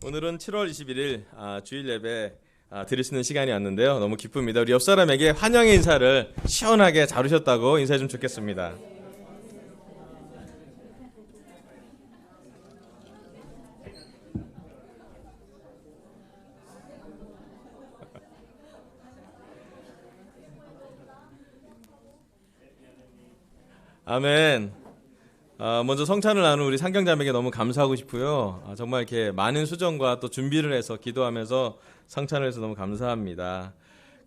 오늘은 7월 21일 주일 예배 드릴 수 있는 시간이 왔는데요. 너무 기쁩니다. 우리 옆 사람에게 환영의 인사를 시원하게 잘 오셨다고 인사해 주면 좋겠습니다. 아멘. 먼저 성찬을 나눈 우리 상경자매에게 너무 감사하고 싶고요. 정말 이렇게 많은 수정과 또 준비를 해서 기도하면서 성찬을 해서 너무 감사합니다.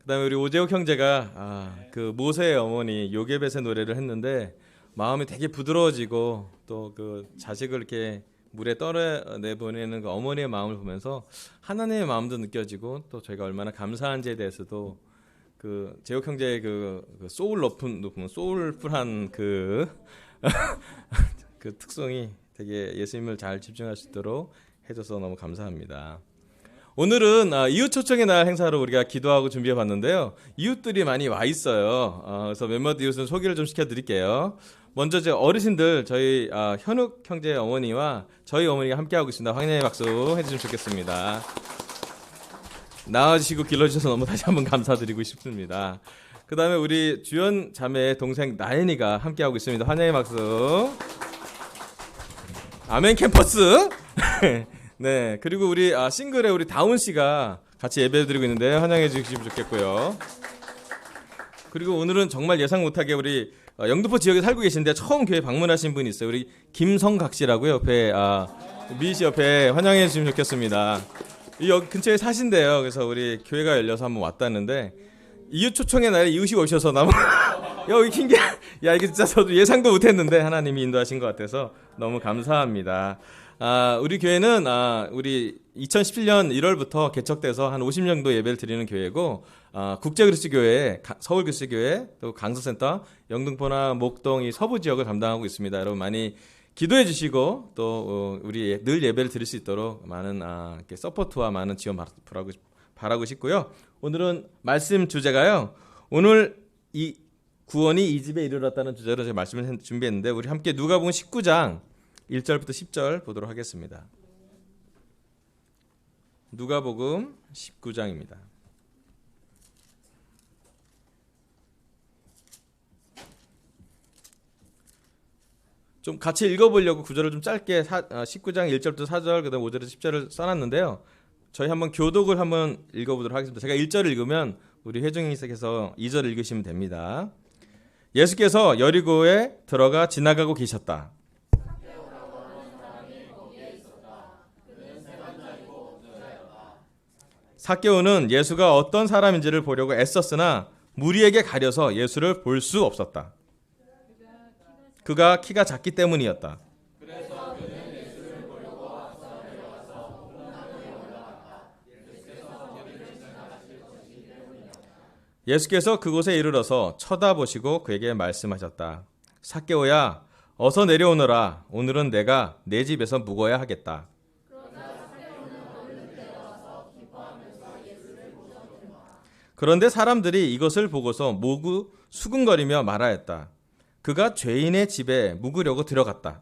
그다음에 우리 오재욱 형제가 그 모세의 어머니 요게벳의 노래를 했는데 마음이 되게 부드러워지고 또 그 자식을 이렇게 물에 떨어내 보내는 그 어머니의 마음을 보면서 하나님의 마음도 느껴지고 또 저희가 얼마나 감사한지에 대해서도 그 재욱 형제의 그 소울 높은 소울풀한 그 특성이 되게 예수님을 잘 집중할 수 있도록 해줘서 너무 감사합니다. 오늘은 이웃 초청의 날 행사로 우리가 기도하고 준비해 봤는데요. 이웃들이 많이 와 있어요. 그래서 몇몇 이웃은 소개를 좀 시켜드릴게요. 먼저 제 어르신들 저희 현욱 형제의 어머니와 저희 어머니가 함께하고 있습니다. 환영의 박수 해주시면 좋겠습니다. 나와주시고 길러주셔서 너무 다시 한번 감사드리고 싶습니다. 그 다음에 우리 주연 자매의 동생 나연이가 함께하고 있습니다. 환영의 박수. 아멘 캠퍼스. 네, 그리고 우리 싱글의 우리 다운 씨가 같이 예배드리고 있는데 환영해 주시면 좋겠고요. 그리고 오늘은 정말 예상 못하게 우리 영등포 지역에 살고 계신데 처음 교회 방문하신 분이 있어요. 우리 김성각 씨라고요. 옆에 미희 씨 옆에 환영해 주시면 좋겠습니다. 여기 근처에 사신대요. 그래서 우리 교회가 열려서 한번 왔다는데 이웃 초청의 날에 이웃이 오셔서 너무 여기 킹게 야 이게 진짜 저도 예상도 못했는데 하나님이 인도하신 것 같아서 너무 감사합니다. 우리 교회는 우리 2017년 1월부터 개척돼서 한 50년 정도 예배를 드리는 교회고 국제그리스교회, 서울그리스교회, 또 강서센터, 영등포나 목동 이 서부 지역을 담당하고 있습니다. 여러분 많이 기도해 주시고 또 우리 늘 예배를 드릴 수 있도록 많은 서포트와 많은 지원 바라고 싶고요. 오늘은 말씀 주제가요. 오늘 이 구원이 이 집에 이르렀다는 주제로 제가 말씀을 준비했는데 우리 함께 누가복음 19장 1절부터 10절 보도록 하겠습니다. 누가복음 19장입니다. 좀 같이 읽어보려고 구절을 좀 짧게 19장 1절부터 4절 그다음 5절에서 10절을 써놨는데요. 저희 한번 교독을 한번 읽어보도록 하겠습니다. 제가 1절을 읽으면 우리 회중님께서 2절을 읽으시면 됩니다. 예수께서 여리고에 들어가 지나가고 계셨다. 삭개오는 예수가 어떤 사람인지를 보려고 애썼으나 무리에게 가려서 예수를 볼 수 없었다. 그가 키가 작기 때문이었다. 예수께서 그곳에 이르러서 쳐다보시고 그에게 말씀하셨다. 삭개오야, 어서 내려오너라. 오늘은 내가 내 집에서 묵어야 하겠다. 그런데 사람들이 이것을 보고서 모두 수군거리며 말하였다. 그가 죄인의 집에 묵으려고 들어갔다.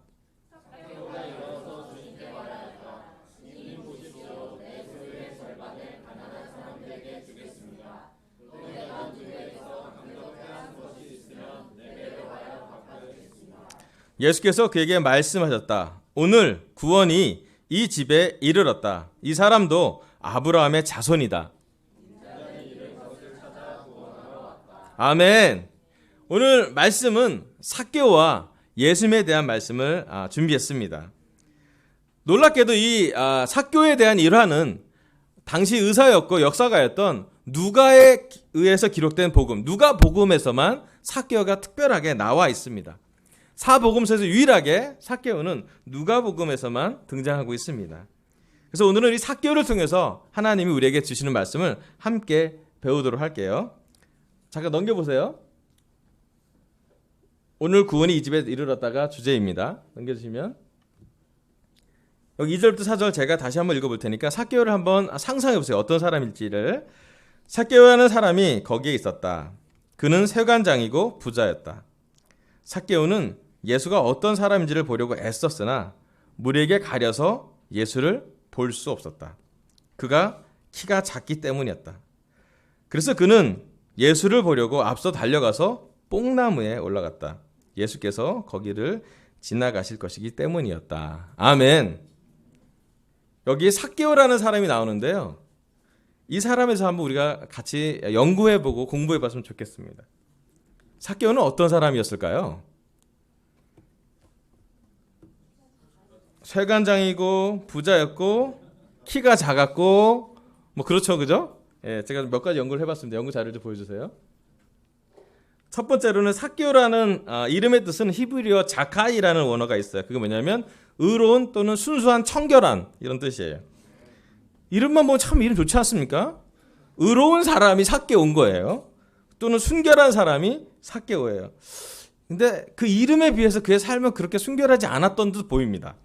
예수께서 그에게 말씀하셨다. 오늘 구원이 이 집에 이르렀다. 이 사람도 아브라함의 자손이다. 아멘. 오늘 말씀은 삭개오와 예수님에 대한 말씀을 준비했습니다. 놀랍게도 이 삭개오에 대한 일화는 당시 의사였고 역사가였던 누가에 의해서 기록된 복음, 누가 복음에서만 삭개오가 특별하게 나와 있습니다. 사복음서에서 유일하게 삭개오는 누가복음에서만 등장하고 있습니다. 그래서 오늘은 이 삭개오를 통해서 하나님이 우리에게 주시는 말씀을 함께 배우도록 할게요. 잠깐 넘겨보세요. 오늘 구원이 이 집에 이르렀다가 주제입니다. 넘겨주시면 여기 2절부터 4절 제가 다시 한번 읽어볼 테니까 삭개오를 한번 상상해보세요. 어떤 사람일지를. 삭개오라는 사람이 거기에 있었다. 그는 세관장이고 부자였다. 삭개오는 예수가 어떤 사람인지를 보려고 애썼으나 무리에게 가려서 예수를 볼 수 없었다. 그가 키가 작기 때문이었다. 그래서 그는 예수를 보려고 앞서 달려가서 뽕나무에 올라갔다. 예수께서 거기를 지나가실 것이기 때문이었다. 아멘. 여기 삭개오라는 사람이 나오는데요. 이 사람에서 한번 우리가 같이 연구해보고 공부해봤으면 좋겠습니다. 삭개오는 어떤 사람이었을까요? 쇠관장이고 부자였고 키가 작았고 뭐 그렇죠, 그죠? 예, 제가 몇 가지 연구를 해봤습니다. 연구 자료를 좀 보여주세요. 첫 번째로는 삭개오라는 이름의 뜻은 히브리어 자카이라는 원어가 있어요. 그게 뭐냐면 의로운 또는 순수한 청결한 이런 뜻이에요. 이름만 보면 참 이름 좋지 않습니까? 의로운 사람이 삭개오인 거예요. 또는 순결한 사람이 삭개오예요. 근데 그 이름에 비해서 그의 삶은 그렇게 순결하지 않았던 듯 보입니다.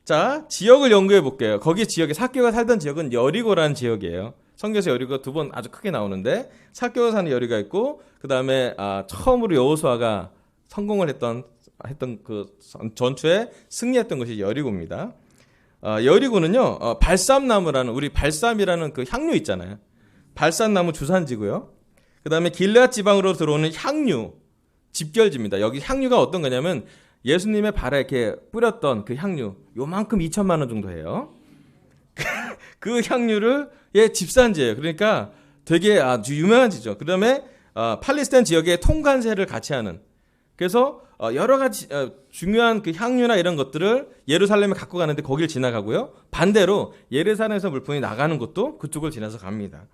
자, 지역을 연구해 볼게요. 거기 지역에 삭개오가 살던 지역은 여리고라는 지역이에요. 성경에서 여리고 두 번 아주 크게 나오는데 삭개오가 사는 여리가 있고 그 다음에 처음으로 여호수아가 성공을 했던 그 전투에 승리했던 것이 여리고입니다. 여리고는요 발삼나무라는 우리 발삼이라는 그 향료 있잖아요. 발삼나무 주산지고요. 그 다음에 길르앗 지방으로 들어오는 향유 집결지입니다. 여기 향유가 어떤 거냐면 예수님의 발에 이렇게 뿌렸던 그 향유 요만큼 2천만 원 정도 해요. 그 향유를 집산지예요. 그러니까 되게 아주 유명한 지죠. 그다음에 팔레스타인 지역의 통관세를 같이 하는. 그래서 여러 가지 중요한 그 향유나 이런 것들을 예루살렘에 갖고 가는데 거길 지나가고요. 반대로 예루살렘에서 물품이 나가는 것도 그쪽을 지나서 갑니다.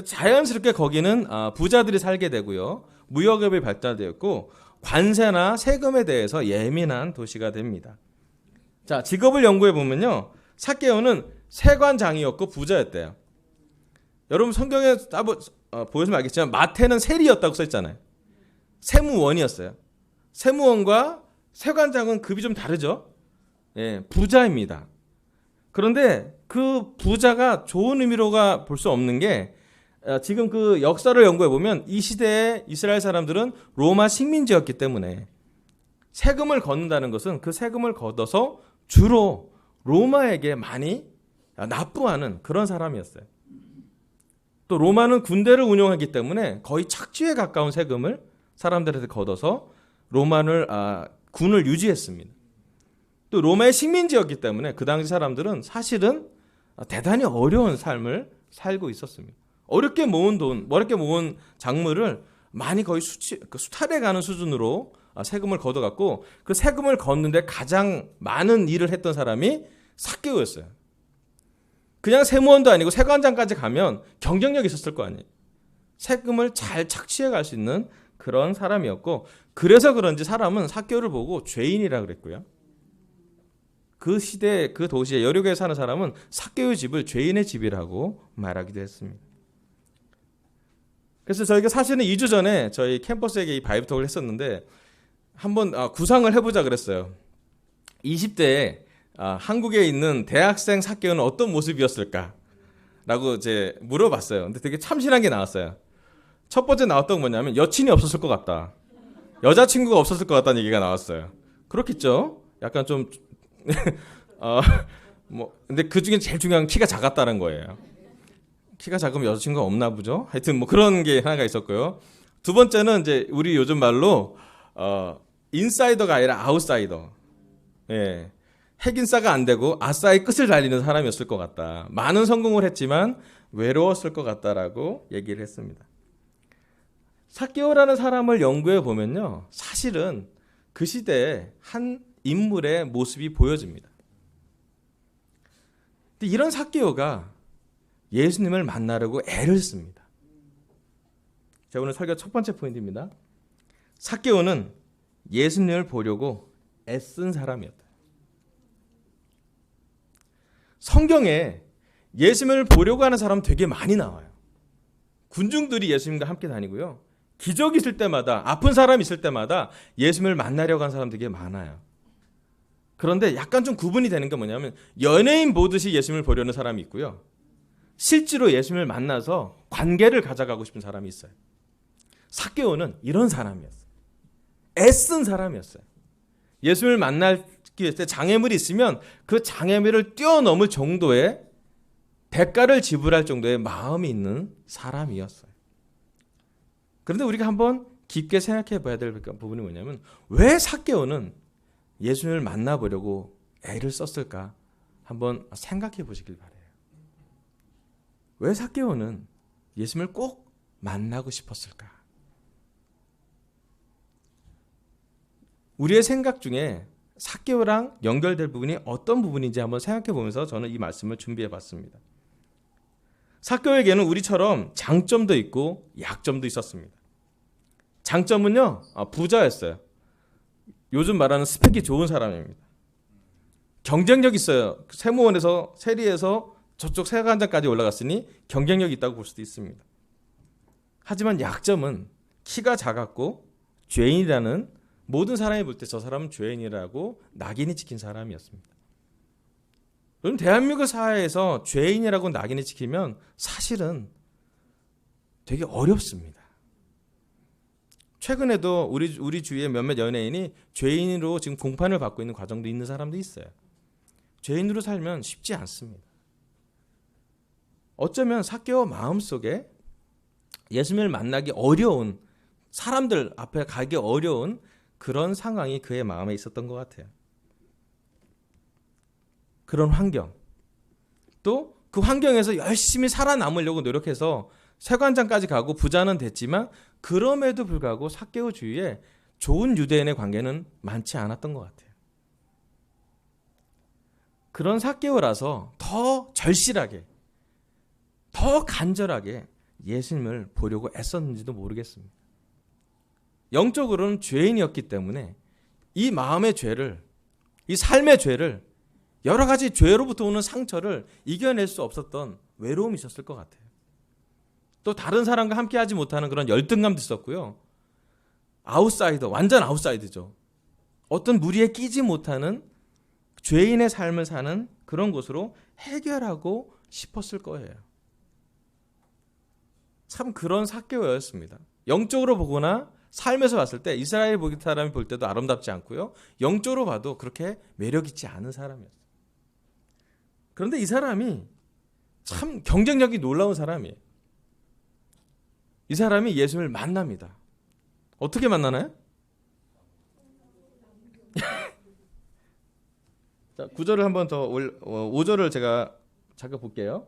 자연스럽게 거기는 부자들이 살게 되고요. 무역업이 발달되었고 관세나 세금에 대해서 예민한 도시가 됩니다. 자, 직업을 연구해 보면요. 삭개오는 세관장이었고 부자였대요. 여러분 성경에 보여주면 알겠지만 마태는 세리였다고 써있잖아요. 세무원이었어요. 세무원과 세관장은 급이 좀 다르죠. 예, 부자입니다. 그런데 그 부자가 좋은 의미로가 볼 수 없는 게 지금 그 역사를 연구해 보면 이 시대에 이스라엘 사람들은 로마 식민지였기 때문에 세금을 걷는다는 것은 그 세금을 걷어서 주로 로마에게 많이 납부하는 그런 사람이었어요. 또 로마는 군대를 운영하기 때문에 거의 착취에 가까운 세금을 사람들한테 걷어서 로마를 군을 유지했습니다. 또 로마의 식민지였기 때문에 그 당시 사람들은 사실은 대단히 어려운 삶을 살고 있었습니다. 어렵게 모은 돈, 어렵게 모은 작물을 많이 거의 수탈해 가는 수준으로 세금을 걷어갔고 그 세금을 걷는데 가장 많은 일을 했던 사람이 삭개오였어요. 그냥 세무원도 아니고 세관장까지 가면 경쟁력이 있었을 거 아니에요. 세금을 잘 착취해 갈 수 있는 그런 사람이었고 그래서 그런지 사람은 삭개오를 보고 죄인이라 그랬고요. 그 시대 그 도시에 여리고에 사는 사람은 삭개오의 집을 죄인의 집이라고 말하기도 했습니다. 그래서 저희가 사실은 2주 전에 저희 캠퍼스에게 이 바이브톡을 했었는데 한번 구상을 해보자 그랬어요. 20대에 한국에 있는 대학생 삭개오는 어떤 모습이었을까? 라고 이제 물어봤어요. 근데 되게 참신한 게 나왔어요. 첫 번째 나왔던 건 뭐냐면 여친이 없었을 것 같다. 여자친구가 없었을 것 같다는 얘기가 나왔어요. 그렇겠죠? 약간 좀 근데 그 중에 제일 중요한 건 키가 작았다는 거예요. 키가 작으면 여자친구가 없나 보죠. 하여튼 뭐 그런 게 하나가 있었고요. 두 번째는 이제 우리 요즘 말로 인사이더가 아니라 아웃사이더. 예. 핵인싸가 안 되고 아싸의 끝을 달리는 사람이었을 것 같다. 많은 성공을 했지만 외로웠을 것 같다라고 얘기를 했습니다. 삭개오라는 사람을 연구해 보면요. 사실은 그 시대에 한 인물의 모습이 보여집니다. 근데 이런 삭개오가 예수님을 만나려고 애를 씁니다. 자, 오늘 설교 첫 번째 포인트입니다. 삭개오는 예수님을 보려고 애쓴 사람이었다. 성경에 예수님을 보려고 하는 사람 되게 많이 나와요. 군중들이 예수님과 함께 다니고요. 기적이 있을 때마다 아픈 사람이 있을 때마다 예수님을 만나려고 하는 사람 되게 많아요. 그런데 약간 좀 구분이 되는 게 뭐냐면 연예인 보듯이 예수님을 보려는 사람이 있고요. 실제로 예수님을 만나서 관계를 가져가고 싶은 사람이 있어요. 삭개오는 이런 사람이었어요. 애쓴 사람이었어요. 예수님을 만날 했을 때 장애물이 있으면 그 장애물을 뛰어넘을 정도의 대가를 지불할 정도의 마음이 있는 사람이었어요. 그런데 우리가 한번 깊게 생각해 봐야 될 부분이 뭐냐면 왜 삭개오는 예수님을 만나보려고 애를 썼을까? 한번 생각해 보시길 바라요. 왜 삭개오는 예수님을 꼭 만나고 싶었을까? 우리의 생각 중에 삭개오랑 연결될 부분이 어떤 부분인지 한번 생각해 보면서 저는 이 말씀을 준비해 봤습니다. 삭개오에게는 우리처럼 장점도 있고 약점도 있었습니다. 장점은요, 부자였어요. 요즘 말하는 스펙이 좋은 사람입니다. 경쟁력 있어요. 세무원에서 세리에서 저쪽 세관장까지 올라갔으니 경쟁력이 있다고 볼 수도 있습니다. 하지만 약점은 키가 작았고 죄인이라는, 모든 사람이 볼 때 저 사람은 죄인이라고 낙인이 찍힌 사람이었습니다. 그럼 대한민국 사회에서 죄인이라고 낙인이 찍히면 사실은 되게 어렵습니다. 최근에도 우리 주위에 몇몇 연예인이 죄인으로 지금 공판을 받고 있는 과정도 있는 사람도 있어요. 죄인으로 살면 쉽지 않습니다. 어쩌면 삭개오 마음속에 예수님을 만나기 어려운, 사람들 앞에 가기 어려운 그런 상황이 그의 마음에 있었던 것 같아요. 그런 환경, 또 그 환경에서 열심히 살아남으려고 노력해서 세관장까지 가고 부자는 됐지만 그럼에도 불구하고 삭개오 주위에 좋은 유대인의 관계는 많지 않았던 것 같아요. 그런 삭개오라서 더 절실하게, 더 간절하게 예수님을 보려고 애썼는지도 모르겠습니다. 영적으로는 죄인이었기 때문에 이 마음의 죄를, 이 삶의 죄를, 여러 가지 죄로부터 오는 상처를 이겨낼 수 없었던 외로움이 있었을 것 같아요. 또 다른 사람과 함께 하지 못하는 그런 열등감도 있었고요. 아웃사이더, 완전 아웃사이더죠. 어떤 무리에 끼지 못하는 죄인의 삶을 사는 그런 곳으로 해결하고 싶었을 거예요. 참 그런 삭개오였습니다. 영적으로 보거나 삶에서 봤을 때 이스라엘 사람이 볼 때도 아름답지 않고요. 영적으로 봐도 그렇게 매력 있지 않은 사람이었어요. 그런데 이 사람이 참 경쟁력이 놀라운 사람이에요. 이 사람이 예수님을 만납니다. 어떻게 만나나요? 자, 9절을 한번 더 5절을 제가 잠깐 볼게요.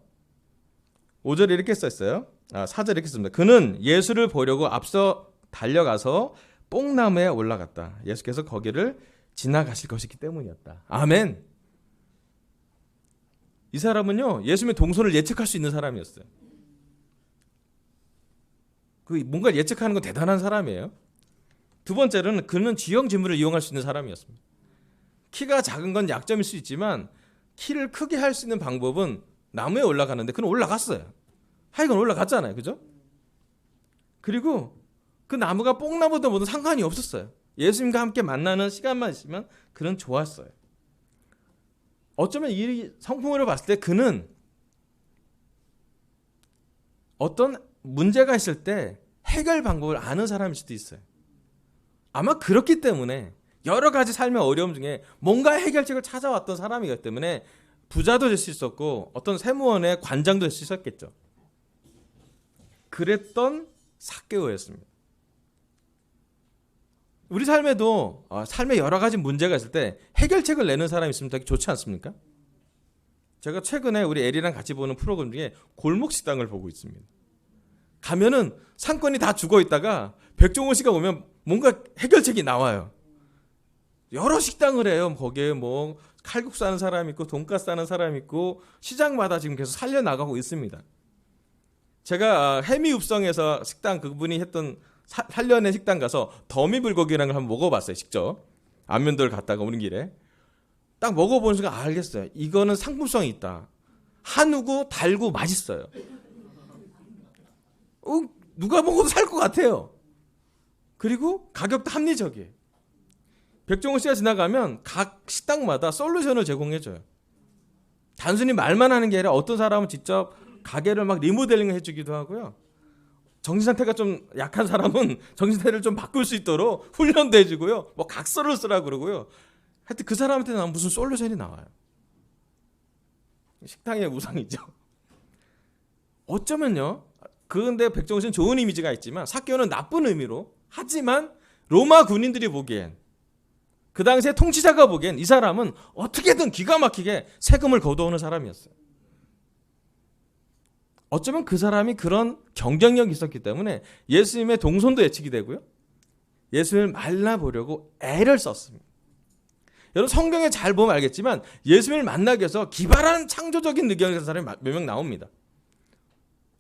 5절에 이렇게 써있어요. 4절에 이렇게 씁니다. 그는 예수를 보려고 앞서 달려가서 뽕나무에 올라갔다. 예수께서 거기를 지나가실 것이기 때문이었다. 아멘. 이 사람은요, 예수님의 동선을 예측할 수 있는 사람이었어요. 뭔가 예측하는 건 대단한 사람이에요. 두 번째로는 그는 지형 지물을 이용할 수 있는 사람이었습니다. 키가 작은 건 약점일 수 있지만 키를 크게 할 수 있는 방법은 나무에 올라가는데 그는 올라갔어요. 하여간 올라갔잖아요. 그죠? 그리고 그 나무가 뽕나무든 뭐든 상관이 없었어요. 예수님과 함께 만나는 시간만 있으면 그는 좋았어요. 어쩌면 이 성품으로 봤을 때 그는 어떤 문제가 있을 때 해결 방법을 아는 사람일 수도 있어요. 아마 그렇기 때문에 여러 가지 삶의 어려움 중에 뭔가 해결책을 찾아왔던 사람이기 때문에 부자도 될 수 있었고 어떤 세무원의 관장도 될 수 있었겠죠. 그랬던 삭개오였습니다. 우리 삶에도 삶에 여러 가지 문제가 있을 때 해결책을 내는 사람이 있으면 되게 좋지 않습니까? 제가 최근에 우리 애리랑 같이 보는 프로그램 중에 골목식당을 보고 있습니다. 가면은 상권이 다 죽어 있다가 백종원 씨가 오면 뭔가 해결책이 나와요. 여러 식당을 해요. 거기에 뭐 칼국수 하는 사람 있고 돈가스 하는 사람 있고 시장마다 지금 계속 살려나가고 있습니다. 제가 해미읍성에서 식당 그분이 했던 살려낸 식당 가서 더미불고기라는 걸 한번 먹어봤어요. 직접 안면도를 갔다가 오는 길에 딱 먹어보는 순간 알겠어요. 이거는 상품성이 있다. 한우고 달고 맛있어요. 누가 먹어도 살 것 같아요. 그리고 가격도 합리적이에요. 백종원 씨가 지나가면 각 식당마다 솔루션을 제공해줘요. 단순히 말만 하는 게 아니라 어떤 사람은 직접 가게를 막 리모델링 해주기도 하고요. 정신상태가 좀 약한 사람은 정신상태를 좀 바꿀 수 있도록 훈련도 해주고요. 뭐 각서를 쓰라고 그러고요. 하여튼 그 사람한테 나온 무슨 솔루션이 나와요. 식당의 우상이죠. 어쩌면요. 그런데 백종원 씨는 좋은 이미지가 있지만 삭개오는 나쁜 의미로, 하지만 로마 군인들이 보기엔, 그 당시에 통치자가 보기엔 이 사람은 어떻게든 기가 막히게 세금을 거둬오는 사람이었어요. 어쩌면 그 사람이 그런 경쟁력이 있었기 때문에 예수님의 동선도 예측이 되고요. 예수님을 만나보려고 애를 썼습니다. 여러분 성경에 잘 보면 알겠지만 예수님을 만나기 위해서 기발한 창조적인 능력을 가진 사람이 몇 명 나옵니다.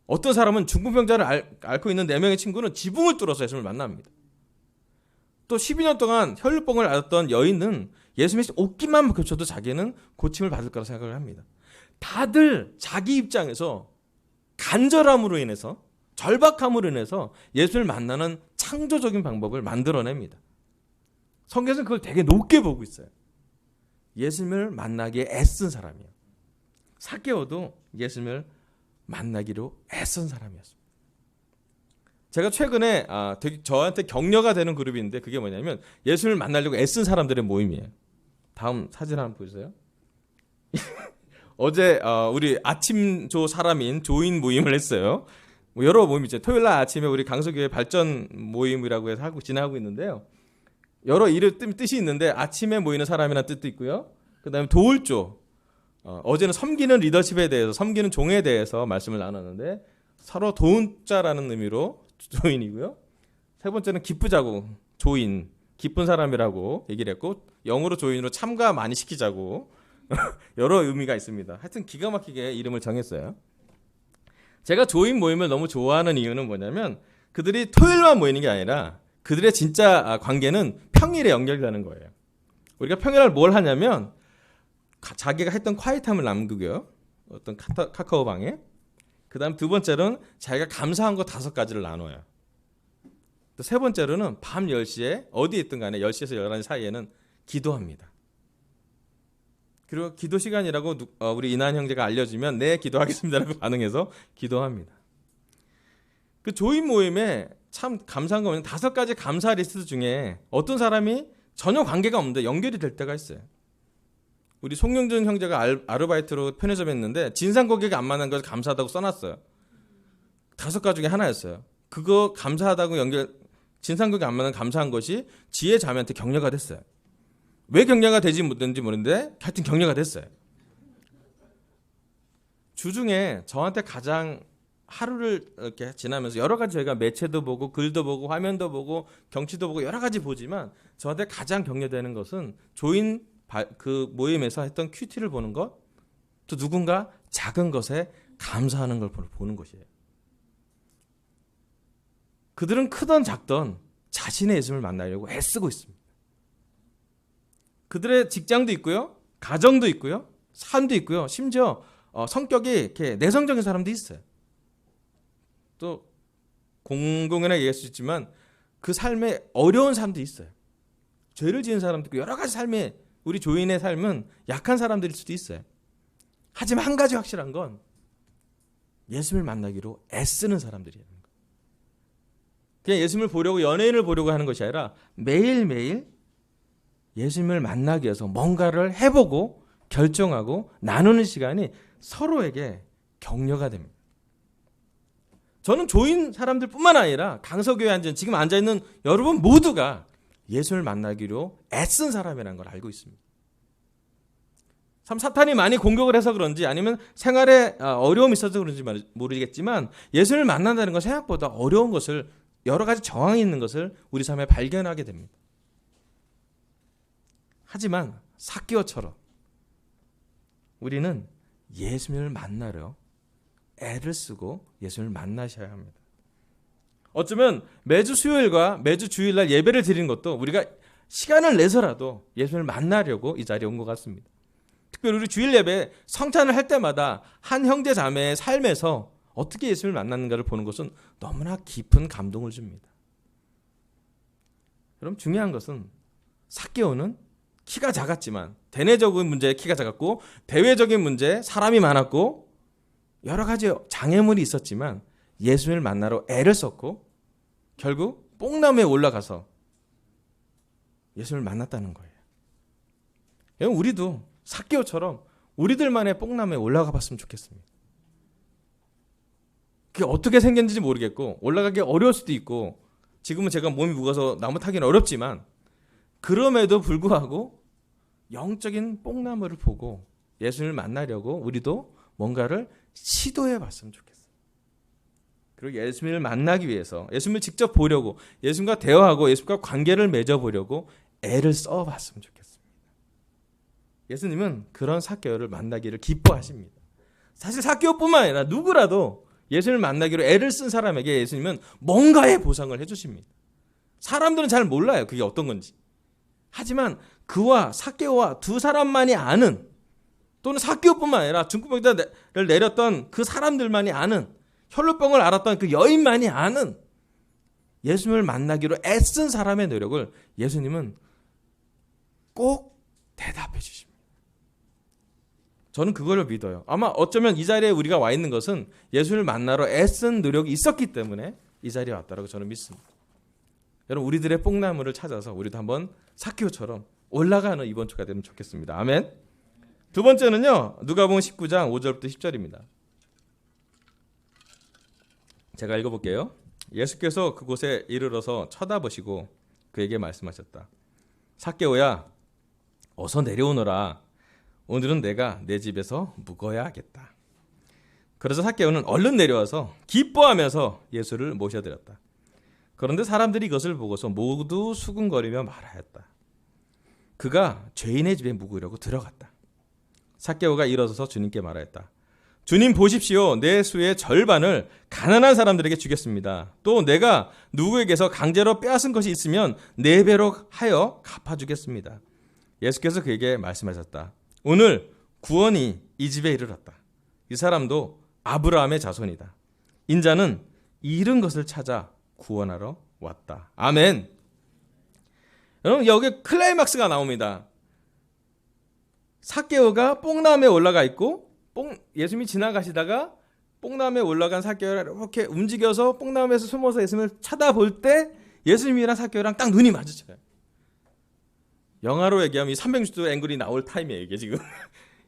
어떤 사람은 중풍병자를 앓고 있는 4명의 친구는 지붕을 뚫어서 예수님을 만납니다. 또 12년 동안 혈루병을 앓았던 여인은 예수님이 옷깃만 겹쳐도 자기는 고침을 받을 거라 생각을 합니다. 다들 자기 입장에서 간절함으로 인해서, 절박함으로 인해서 예수를 만나는 창조적인 방법을 만들어냅니다. 성경에서는 그걸 되게 높게 보고 있어요. 예수님을 만나기에 애쓴 사람이에요. 삭개오도 예수님을 만나기로 애쓴 사람이었습니다. 제가 최근에 되게 저한테 격려가 되는 그룹이 있는데 그게 뭐냐면 예수님을 만나려고 애쓴 사람들의 모임이에요. 다음 사진 한번 보세요. 어제 우리 아침조 사람인 조인 모임을 했어요. 뭐 여러 모임이 있죠. 토요일 날 아침에 우리 강서교회 발전 모임이라고 해서 진행하고 있는데요. 여러 뜻이 있는데 아침에 모이는 사람이라는 뜻도 있고요. 그다음에 도울조. 어제는 섬기는 리더십에 대해서, 섬기는 종에 대해서 말씀을 나눴는데 서로 도운 자라는 의미로 조인이고요. 세 번째는 기쁘자고, 조인, 기쁜 사람이라고 얘기를 했고, 영어로 조인으로 참가 많이 시키자고 여러 의미가 있습니다. 하여튼 기가 막히게 이름을 정했어요. 제가 조인 모임을 너무 좋아하는 이유는 뭐냐면 그들이 토요일만 모이는 게 아니라 그들의 진짜 관계는 평일에 연결되는 거예요. 우리가 평일날 뭘 하냐면 자기가 했던 콰이트함을 남기고요. 어떤 카카오방에. 그 다음 두 번째로는 자기가 감사한 거 5가지를 나눠요. 또 세 번째로는 밤 10시에 어디에 있든 간에 10시에서 11시 사이에는 기도합니다. 그리고 기도 시간이라고 우리 이난 형제가 알려주면 네 기도하겠습니다라고 반응해서 기도합니다. 그 조인 모임에 참 감사한 거는 5가지 감사 리스트 중에 어떤 사람이 전혀 관계가 없는데 연결이 될 때가 있어요. 우리 송영준 형제가 아르바이트로 편의점에 있는데 진상고객이 안 만난 것을 감사하다고 써놨어요. 5가지 중에 하나였어요. 그거 감사하다고 진상고객이 안 만난 감사한 것이 지혜 자매한테 격려가 됐어요. 왜 격려가 되지 못했는지 모르는데 하여튼 격려가 됐어요. 주중에 저한테 가장 하루를 이렇게 지나면서 여러 가지 저희가 매체도 보고 글도 보고 화면도 보고 경치도 보고 여러 가지 보지만 저한테 가장 격려되는 것은 조인 그 모임에서 했던 큐티를 보는 것, 또 누군가 작은 것에 감사하는 걸 보는 것이에요. 그들은 크던 작던 자신의 예수님을 만나려고 애쓰고 있습니다. 그들의 직장도 있고요, 가정도 있고요, 삶도 있고요, 심지어 성격이 이렇게 내성적인 사람도 있어요. 또 공공연하게 얘기할 수 있지만 그 삶에 어려운 사람도 있어요. 죄를 지은 사람도 있고 여러 가지 삶에 우리 조인의 삶은 약한 사람들일 수도 있어요. 하지만 한 가지 확실한 건 예수님을 만나기로 애쓰는 사람들이라는 거예요. 그냥 예수님을 보려고 연예인을 보려고 하는 것이 아니라 매일매일 예수님을 만나기 위해서 뭔가를 해보고 결정하고 나누는 시간이 서로에게 격려가 됩니다. 저는 조인 사람들 뿐만 아니라 강서교회 지금 앉아있는 여러분 모두가 예수를 만나기로 애쓴 사람이라는 걸 알고 있습니다. 참 사탄이 많이 공격을 해서 그런지 아니면 생활에 어려움이 있어서 그런지 모르겠지만 예수를 만난다는 건 생각보다 어려운 것을, 여러 가지 저항이 있는 것을 우리 삶에 발견하게 됩니다. 하지만 삭개오처럼 우리는 예수님을 만나려 애를 쓰고 예수님을 만나셔야 합니다. 어쩌면 매주 수요일과 매주 주일날 예배를 드리는 것도 우리가 시간을 내서라도 예수님을 만나려고 이 자리에 온 것 같습니다. 특별히 우리 주일 예배 성찬을 할 때마다 한 형제 자매의 삶에서 어떻게 예수님을 만났는가를 보는 것은 너무나 깊은 감동을 줍니다. 그럼 중요한 것은 삭개오는 키가 작았지만 대내적인 문제에 키가 작았고 대외적인 문제에 사람이 많았고 여러 가지 장애물이 있었지만 예수님을 만나러 애를 썼고 결국 뽕나무에 올라가서 예수님을 만났다는 거예요. 여러분, 우리도 삭개오처럼 우리들만의 뽕나무에 올라가 봤으면 좋겠습니다. 그게 어떻게 생겼는지 모르겠고 올라가기 어려울 수도 있고 지금은 제가 몸이 무거워서 나무 타기는 어렵지만 그럼에도 불구하고 영적인 뽕나무를 보고 예수님을 만나려고 우리도 뭔가를 시도해 봤으면 좋겠어요. 그리고 예수님을 만나기 위해서 예수님을 직접 보려고 예수님과 대화하고 예수님과 관계를 맺어보려고 애를 써봤으면 좋겠습니다. 예수님은 그런 삭개오를 만나기를 기뻐하십니다. 사실 삭개오뿐만 아니라 누구라도 예수님을 만나기로 애를 쓴 사람에게 예수님은 뭔가의 보상을 해주십니다. 사람들은 잘 몰라요. 그게 어떤 건지. 하지만 그와 삭개오와 두 사람만이 아는 또는 삭개오뿐만 아니라 중풍병자를 내렸던 그 사람들만이 아는 혈루병을 앓았던 그 여인만이 아는 예수님을 만나기로 애쓴 사람의 노력을 예수님은 꼭 대답해 주십니다. 저는 그걸 믿어요. 아마 어쩌면 이 자리에 우리가 와 있는 것은 예수님을 만나러 애쓴 노력이 있었기 때문에 이 자리에 왔다고 저는 믿습니다. 여러분, 우리들의 뽕나무를 찾아서 우리도 한번 삭개오처럼 올라가는 이번 주가 되면 좋겠습니다. 아멘. 두 번째는요, 누가복음 19장 5절부터 10절입니다. 제가 읽어볼게요. 예수께서 그곳에 이르러서 쳐다보시고 그에게 말씀하셨다. 삭개오야, 어서 내려오너라. 오늘은 내가 내 집에서 묵어야 하겠다. 그래서 삭개오는 얼른 내려와서 기뻐하면서 예수를 모셔드렸다. 그런데 사람들이 이것을 보고서 모두 수군거리며 말하였다. 그가 죄인의 집에 묵으려고 들어갔다. 삭개오가 일어서서 주님께 말하였다. 주님 보십시오. 내 수의 절반을 가난한 사람들에게 주겠습니다. 또 내가 누구에게서 강제로 빼앗은 것이 있으면 4배로 하여 갚아주겠습니다. 예수께서 그에게 말씀하셨다. 오늘 구원이 이 집에 이르렀다. 이 사람도 아브라함의 자손이다. 인자는 잃은 것을 찾아 구원하러 왔다. 아멘. 여러분, 여기 클라이막스가 나옵니다. 삭개오가 뽕나무에 올라가 있고 예수님이 지나가시다가 뽕나무에 올라간 삭개오를 이렇게 움직여서 뽕나무에서 숨어서 예수님을 쳐다볼 때 예수님이랑 삭개오랑 딱 눈이 마주쳐요. 영화로 얘기하면 이 360도 앵글이 나올 타임이에요, 이게 지금.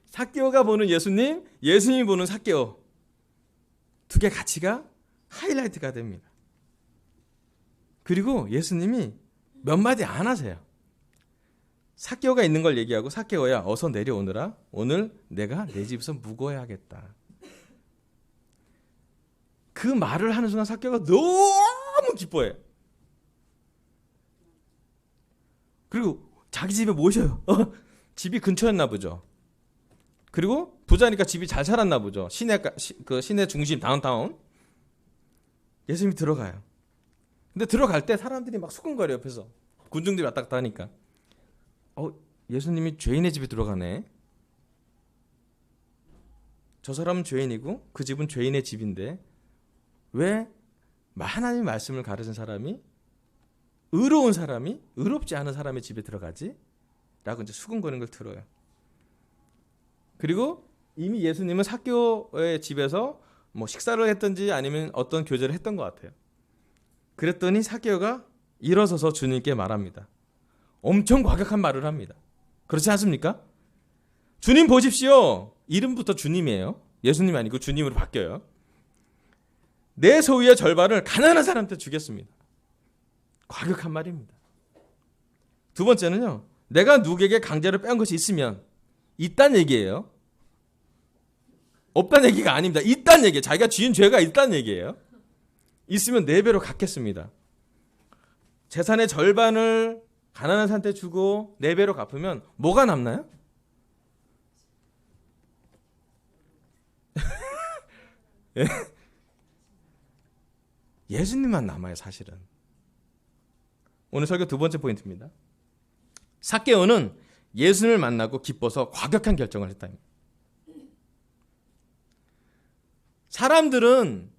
삭개오가 보는 예수님, 예수님이 보는 삭개오. 두 개 가치가 하이라이트가 됩니다. 그리고 예수님이 몇 마디 안 하세요. 삭개오가 있는 걸 얘기하고 삭개오야 어서 내려오너라. 오늘 내가 내 집에서 묵어야 하겠다. 그 말을 하는 순간 삭개오가 너무 기뻐해요. 그리고 자기 집에 모셔요. 집이 근처였나 보죠. 그리고 부자니까 집이 잘 살았나 보죠. 시내 중심 다운타운. 예수님이 들어가요. 근데 들어갈 때 사람들이 막 수군거려 옆에서. 군중들이 왔다 갔다 하니까. 예수님이 죄인의 집에 들어가네. 저 사람은 죄인이고 그 집은 죄인의 집인데 왜 하나님의 말씀을 가르친 사람이 의로운 사람이 의롭지 않은 사람의 집에 들어가지? 라고 이제 수군거리는 걸 들어요. 그리고 이미 예수님은 삭개오의 집에서 뭐 식사를 했든지 아니면 어떤 교제를 했던 것 같아요. 그랬더니 삭개오가 일어서서 주님께 말합니다. 엄청 과격한 말을 합니다. 그렇지 않습니까? 주님 보십시오. 이름부터 주님이에요. 예수님이 아니고 주님으로 바뀌어요. 내 소유의 절반을 가난한 사람한테 주겠습니다. 과격한 말입니다. 두 번째는요. 내가 누구에게 강제로 빼앗은 것이 있으면 있단 얘기예요. 없단 얘기가 아닙니다. 있단 얘기예요. 자기가 지은 죄가 있단 얘기예요. 있으면 4배로 갚겠습니다. 재산의 절반을 가난한 사람한테 주고 4배로 갚으면 뭐가 남나요? 예? 예수님만 남아요, 사실은. 오늘 설교 두 번째 포인트입니다. 삭개오는 예수님을 만나고 기뻐서 과격한 결정을 했다. 사람들은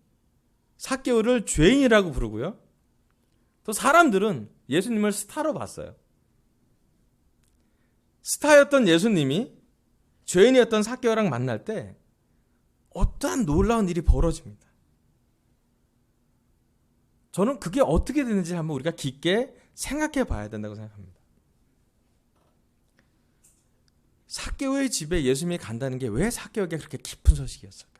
삭개오를 죄인이라고 부르고요. 또 사람들은 예수님을 스타로 봤어요. 스타였던 예수님이 죄인이었던 삭개오랑 만날 때 어떠한 놀라운 일이 벌어집니다. 저는 그게 어떻게 되는지 한번 우리가 깊게 생각해 봐야 된다고 생각합니다. 삭개오의 집에 예수님이 간다는 게 왜 삭개오에게 그렇게 깊은 소식이었을까?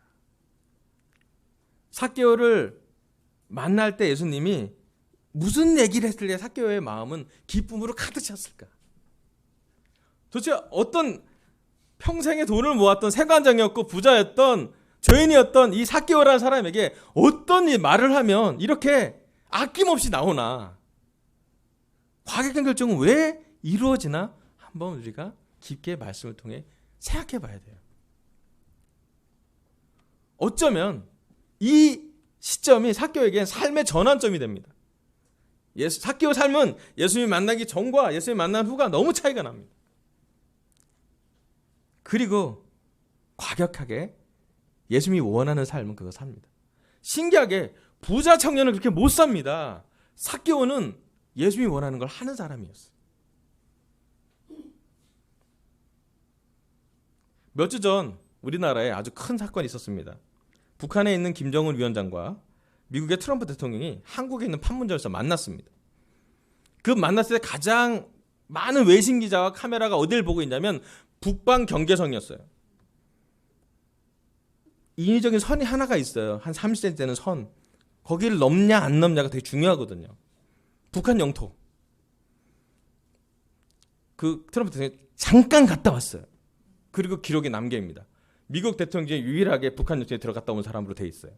삭개오를 만날 때 예수님이 무슨 얘기를 했을 때 삭개오의 마음은 기쁨으로 가득 찼을까? 도대체 어떤 평생에 돈을 모았던 세관장이었고 부자였던 죄인이었던 이 삭개오라는 사람에게 어떤 말을 하면 이렇게 아낌없이 나오나? 과격한 결정은 왜 이루어지나? 한번 우리가 깊게 말씀을 통해 생각해 봐야 돼요. 어쩌면 이 시점이 삭개오에겐 삶의 전환점이 됩니다. 삭개오 삶은 예수님 만나기 전과 예수님 만난 후가 너무 차이가 납니다. 그리고 과격하게 예수님이 원하는 삶은 그거 삽니다. 신기하게 부자 청년은 그렇게 못 삽니다. 삭개오는 예수님이 원하는 걸 하는 사람이었어요. 몇 주 전 우리나라에 아주 큰 사건이 있었습니다. 북한에 있는 김정은 위원장과 미국의 트럼프 대통령이 한국에 있는 판문점에서 만났습니다. 그 만났을 때 가장 많은 외신 기자와 카메라가 어디를 보고 있냐면 북방 경계선이었어요. 인위적인 선이 하나가 있어요. 한 30cm 되는 선. 거기를 넘냐 안 넘냐가 되게 중요하거든요. 북한 영토. 그 트럼프 대통령이 잠깐 갔다 왔어요. 그리고 기록에 남깁니다. 미국 대통령 중에 유일하게 북한 영토에 들어갔다 온 사람으로 돼 있어요.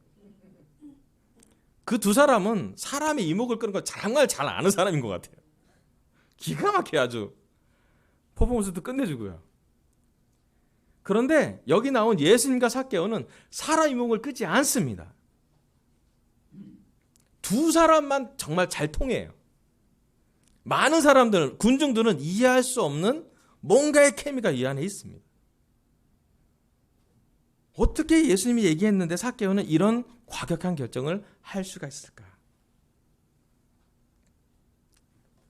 그 두 사람은 사람의 이목을 끄는 걸 정말 잘 아는 사람인 것 같아요. 기가 막혀 아주. 퍼포먼스도 끝내주고요. 그런데 여기 나온 예수님과 삭개오는 사람 이목을 끄지 않습니다. 두 사람만 정말 잘 통해요. 많은 사람들은, 군중들은 이해할 수 없는 뭔가의 케미가 이 안에 있습니다. 어떻게 예수님이 얘기했는데 삭개오는 이런 과격한 결정을 할 수가 있을까?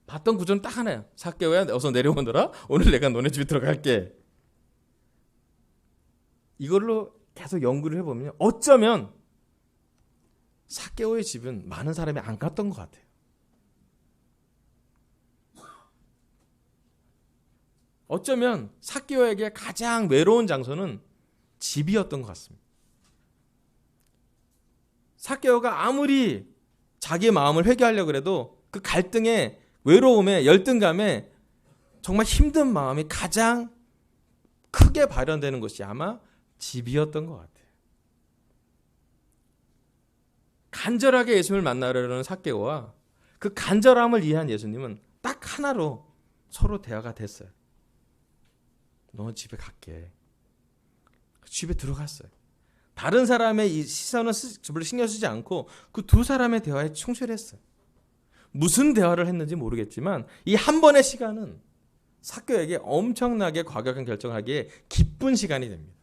봤던 구조는 딱 하나예요. 삭개오야, 어서 내려오너라. 오늘 내가 너네 집에 들어갈게. 이걸로 계속 연구를 해보면 어쩌면 삭개오의 집은 많은 사람이 안 갔던 것 같아요. 어쩌면 삭개오에게 가장 외로운 장소는 집이었던 것 같습니다. 삭개오가 아무리 자기의 마음을 회개하려고 해도 그 갈등에, 외로움에, 열등감에 정말 힘든 마음이 가장 크게 발현되는 것이 아마 집이었던 것 같아요. 간절하게 예수님을 만나려는 삭개오와 그 간절함을 이해한 예수님은 딱 하나로 서로 대화가 됐어요. 너 집에 갈게. 집에 들어갔어요. 다른 사람의 이 시선은 별로 신경 쓰지 않고 그 두 사람의 대화에 충실했어요. 무슨 대화를 했는지 모르겠지만 이 한 번의 시간은 삭개오에게 엄청나게 과격한 결정을 하기에 기쁜 시간이 됩니다.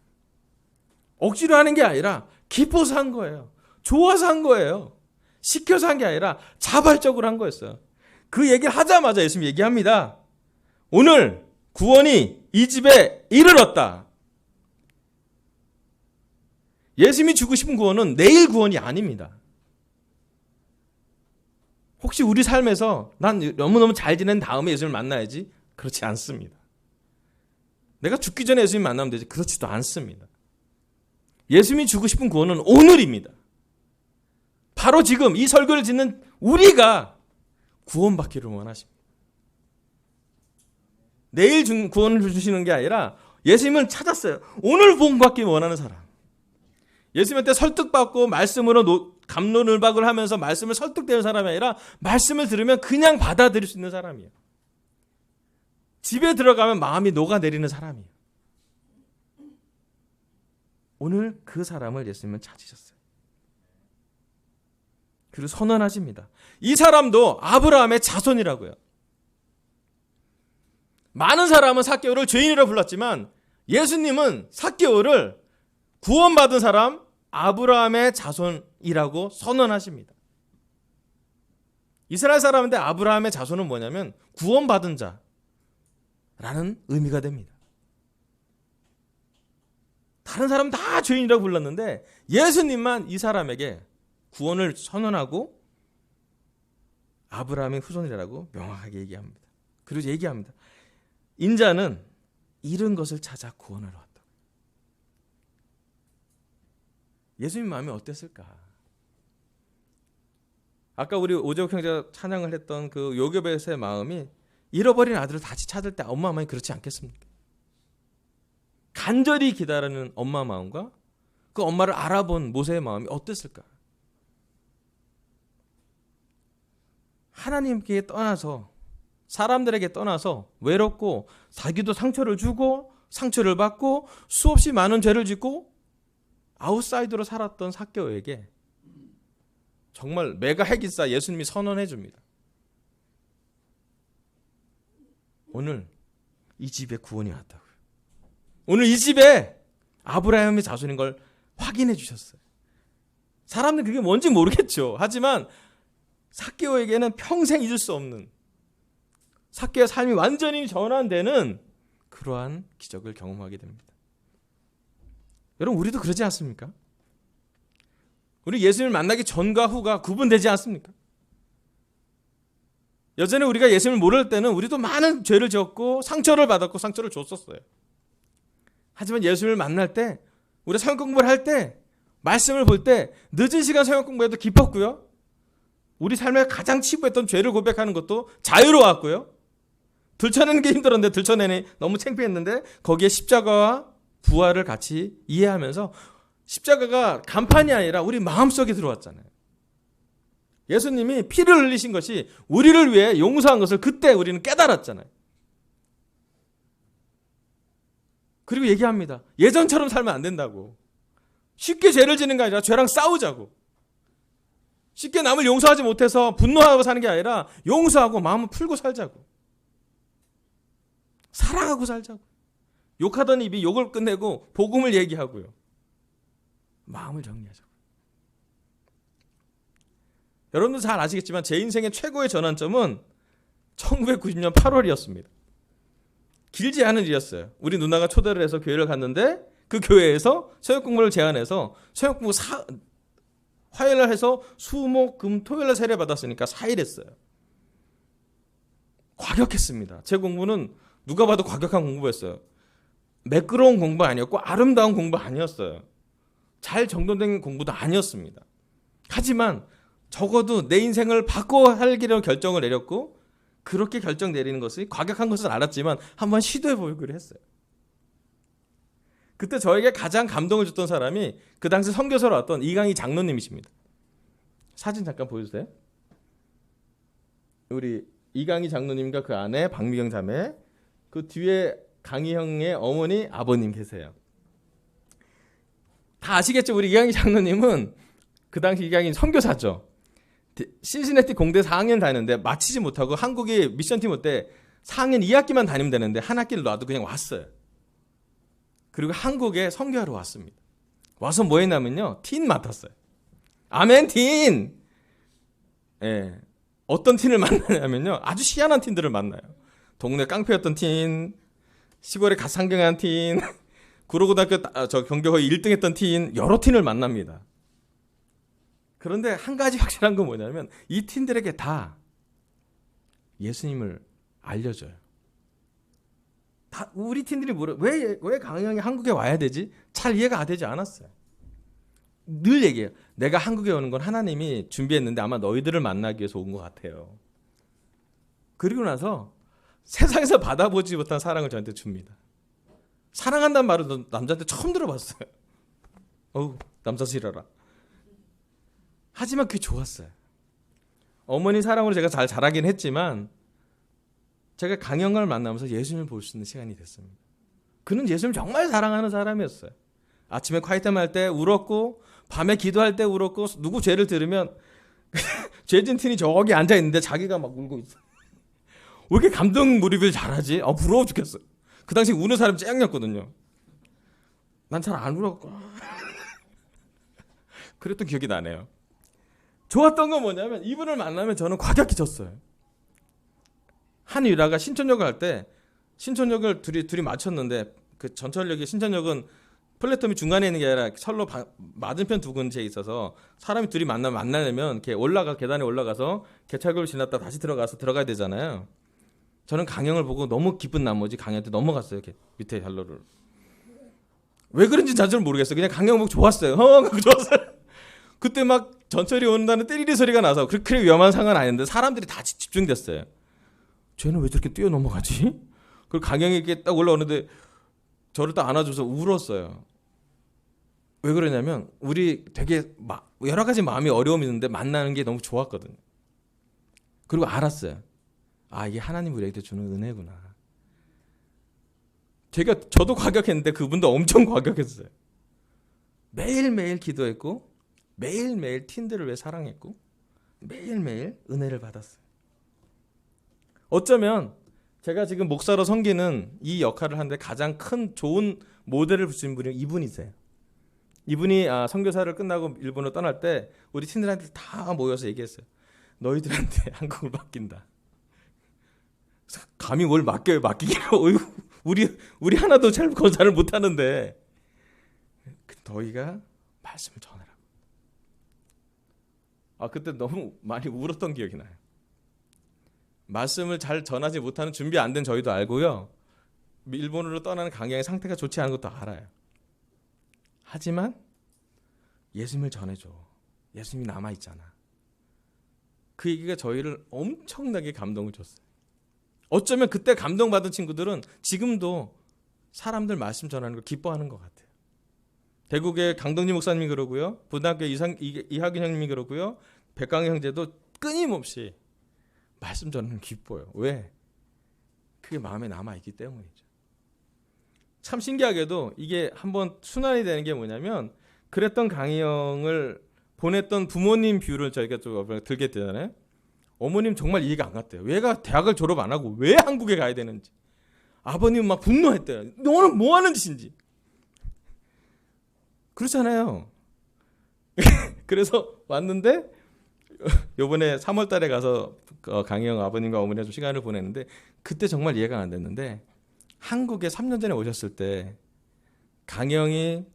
억지로 하는 게 아니라 기뻐서 한 거예요. 좋아서 한 거예요. 시켜서 한 게 아니라 자발적으로 한 거였어요. 그 얘기를 하자마자 예수님이 얘기합니다. 오늘 구원이 이 집에 이르렀다. 예수님이 주고 싶은 구원은 내일 구원이 아닙니다. 혹시 우리 삶에서 난 너무너무 잘 지낸 다음에 예수님을 만나야지? 그렇지 않습니다. 내가 죽기 전에 예수님 만나면 되지? 그렇지도 않습니다. 예수님이 주고 싶은 구원은 오늘입니다. 바로 지금 이 설교를 듣는 우리가 구원받기를 원하십니다. 내일 구원을 주시는 게 아니라 예수님을 찾았어요. 오늘 구원받기 원하는 사람. 예수님한테 설득받고 말씀으로 갑론을박을 하면서 말씀을 설득되는 사람이 아니라 말씀을 들으면 그냥 받아들일 수 있는 사람이에요. 집에 들어가면 마음이 녹아내리는 사람이에요. 오늘 그 사람을 예수님은 찾으셨어요. 그리고 선언하십니다. 이 사람도 아브라함의 자손이라고요. 많은 사람은 삭개오를 죄인이라고 불렀지만 예수님은 삭개오를 구원받은 사람, 아브라함의 자손이라고 선언하십니다. 이스라엘 사람인데 아브라함의 자손은 뭐냐면 구원받은 자라는 의미가 됩니다. 다른 사람은 다 죄인이라고 불렀는데 예수님만 이 사람에게 구원을 선언하고 아브라함의 후손이라고 명확하게 얘기합니다. 그리고 얘기합니다. 인자는 잃은 것을 찾아 구원을 얻었다. 예수님 마음이 어땠을까? 아까 우리 오재욱 형제가 찬양을 했던 그 요괴벳의 마음이 잃어버린 아들을 다시 찾을 때 엄마 마음이 그렇지 않겠습니까? 간절히 기다리는 엄마 마음과 그 엄마를 알아본 모세의 마음이 어땠을까? 하나님께 떠나서, 사람들에게 떠나서 외롭고 자기도 상처를 주고 상처를 받고 수없이 많은 죄를 짓고 아웃사이더로 살았던 삭개오에게 정말 메가 핵일사 예수님이 선언해 줍니다. 오늘 이 집에 구원이 왔다고요. 오늘 이 집에 아브라함의 자손인 걸 확인해 주셨어요. 사람들은 그게 뭔지 모르겠죠. 하지만 삭개오에게는 평생 잊을 수 없는, 삭개오의 삶이 완전히 전환되는 그러한 기적을 경험하게 됩니다. 여러분, 우리도 그러지 않습니까? 우리 예수님을 만나기 전과 후가 구분되지 않습니까? 여전히 우리가 예수님을 모를 때는 우리도 많은 죄를 지었고 상처를 받았고 상처를 줬었어요. 하지만 예수님을 만날 때, 우리가 성경 공부를 할 때, 말씀을 볼 때 늦은 시간 성경 공부해도 기뻤고요. 우리 삶에 가장 치부했던 죄를 고백하는 것도 자유로웠고요. 들춰내는 게 힘들었는데 들춰내니 너무 창피했는데 거기에 십자가와 부활을 같이 이해하면서 십자가가 간판이 아니라 우리 마음속에 들어왔잖아요. 예수님이 피를 흘리신 것이 우리를 위해 용서한 것을 그때 우리는 깨달았잖아요. 그리고 얘기합니다. 예전처럼 살면 안 된다고. 쉽게 죄를 지는 게 아니라 죄랑 싸우자고. 쉽게 남을 용서하지 못해서 분노하고 사는 게 아니라 용서하고 마음을 풀고 살자고. 사랑하고 살자고. 욕하던 입이 욕을 끝내고 복음을 얘기하고요. 마음을 정리하자고. 여러분도 잘 아시겠지만 제 인생의 최고의 전환점은 1990년 8월이었습니다. 길지 않은 일이었어요. 우리 누나가 초대를 해서 교회를 갔는데 그 교회에서 새벽 공부를 제안해서 새벽 공부 화요일날 해서 수, 목, 금, 토요일날 세례 받았으니까 4일 했어요. 과격했습니다. 제 공부는 누가 봐도 과격한 공부였어요. 매끄러운 공부 아니었고 아름다운 공부 아니었어요. 잘 정돈된 공부도 아니었습니다. 하지만 적어도 내 인생을 바꿔 살기로 결정을 내렸고 그렇게 결정 내리는 것이 과격한 것은 알았지만 한번 시도해보기로 했어요. 그때 저에게 가장 감동을 줬던 사람이 그 당시 선교사로 왔던 이강희 장로님이십니다. 사진 잠깐 보여주세요. 우리 이강희 장로님과 그 아내 박미경 자매, 그 뒤에 강희 형의 어머니 아버님 계세요. 다 아시겠죠? 우리 이강희 장로님은 그 당시 이강희 선교사죠. 신시내티 공대 4학년 다니는데 마치지 못하고 한국이 미션팀 올 때 4학년 2학기만 다니면 되는데 한 학기를 놔도 그냥 왔어요. 그리고 한국에 선교하러 왔습니다. 와서 뭐 했냐면요. 틴 맡았어요. 아멘 틴! 예. 어떤 틴을 만나냐면요. 아주 희한한 틴들을 만나요. 동네 깡패였던 틴, 시골에 갓 상경한 틴, 구로고등학교 경교 거의 1등 했던 틴, 여러 틴을 만납니다. 그런데 한 가지 확실한 건 뭐냐면 이 틴들에게 다 예수님을 알려줘요. 다 우리 틴들이 왜 강영이 한국에 와야 되지? 잘 이해가 되지 않았어요. 늘 얘기해요. 내가 한국에 오는 건 하나님이 준비했는데 아마 너희들을 만나기 위해서 온 것 같아요. 그리고 나서 세상에서 받아보지 못한 사랑을 저한테 줍니다. 사랑한다는 말을 남자한테 처음 들어봤어요. 어우, 남자 싫어라. 하지만 그게 좋았어요. 어머니 사랑으로 제가 잘 자라긴 했지만 제가 강영을 만나면서 예수님을 볼 수 있는 시간이 됐습니다. 그는 예수님을 정말 사랑하는 사람이었어요. 아침에 콰이타임 할 때 울었고 밤에 기도할 때 울었고 누구 죄를 들으면 죄진 틴이 저기 앉아있는데 자기가 막 울고 있어. 왜 이렇게 감동 몰입을 잘하지? 부러워 죽겠어요. 그 당시 우는 사람 짱이었거든요. 난 잘 안 울었고 그랬던 기억이 나네요. 좋았던 건 뭐냐면 이분을 만나면 저는 과격히 졌어요. 한 일화가 신촌역을 할 때 신촌역을 둘이 맞췄는데 그 전철역이 신촌역은 플랫폼이 중간에 있는 게 아니라 선로 맞은편 두 군데에 있어서 사람이 둘이 만나려면 이렇게 계단에 올라가서 개찰구를 지났다 다시 들어가야 되잖아요. 저는 강영을 보고 너무 기쁜 나머지 강영한테 넘어갔어요. 이렇게 밑에 샬로를. 왜 그런지 자주 모르겠어요. 그냥 강영 보고 좋았어요. 좋았어요. 그때 막 전철이 온다는 때리리 소리가 나서 그렇게 위험한 상황은 아닌데 사람들이 다 집중됐어요. 쟤는 왜 저렇게 뛰어 넘어가지? 그리고 강영이 이렇게 딱 올라오는데 저를 딱 안아줘서 울었어요. 왜 그러냐면 우리 되게 여러 가지 마음이 어려움이 있는데 만나는 게 너무 좋았거든요. 그리고 알았어요. 아, 이게 하나님 우리에게 주는 은혜구나. 저도 과격했는데 그분도 엄청 과격했어요. 매일매일 기도했고 매일매일 팀들을 왜 사랑했고 매일매일 은혜를 받았어요. 어쩌면 제가 지금 목사로 섬기는 이 역할을 하는데 가장 큰 좋은 모델을 주신 분이 이분이세요. 이분이 선교사를 끝나고 일본으로 떠날 때 우리 팀들한테 다 모여서 얘기했어요. 너희들한테 한국을 맡긴다. 감히 뭘 맡겨요? 맡기기로. 우리 하나도 잘 건사를 못하는데 너희가 말씀을 전하라고. 그때 너무 많이 울었던 기억이 나요. 말씀을 잘 전하지 못하는 준비 안 된 저희도 알고요. 일본으로 떠나는 강영의 상태가 좋지 않은 것도 알아요. 하지만 예수님을 전해줘. 예수님이 남아있잖아. 그 얘기가 저희를 엄청나게 감동을 줬어요. 어쩌면 그때 감동받은 친구들은 지금도 사람들 말씀 전하는 걸 기뻐하는 것 같아요. 대국의 강동진 목사님이 그러고요. 부산학교 이학윤 형님이 그러고요. 백광희 형제도 끊임없이 말씀 전하는 걸 기뻐요. 왜? 그게 마음에 남아있기 때문이죠. 참 신기하게도 이게 한번 순환이 되는 게 뭐냐면 그랬던 강희 형을 보냈던 부모님 뷰를 저희가 좀 들게 되잖아요. 어머님 정말 이해가 안 갔대요. 얘가 대학을 졸업 안 하고 왜 한국에 가야 되는지. 아버님은 막 분노했대요. 너는 뭐 하는 짓인지. 그렇잖아요. 그래서 왔는데 요번에 3월 달에 가서 강희영 아버님과 어머니가 좀 시간을 보냈는데 그때 정말 이해가 안 됐는데 한국에 3년 전에 오셨을 때 강희영이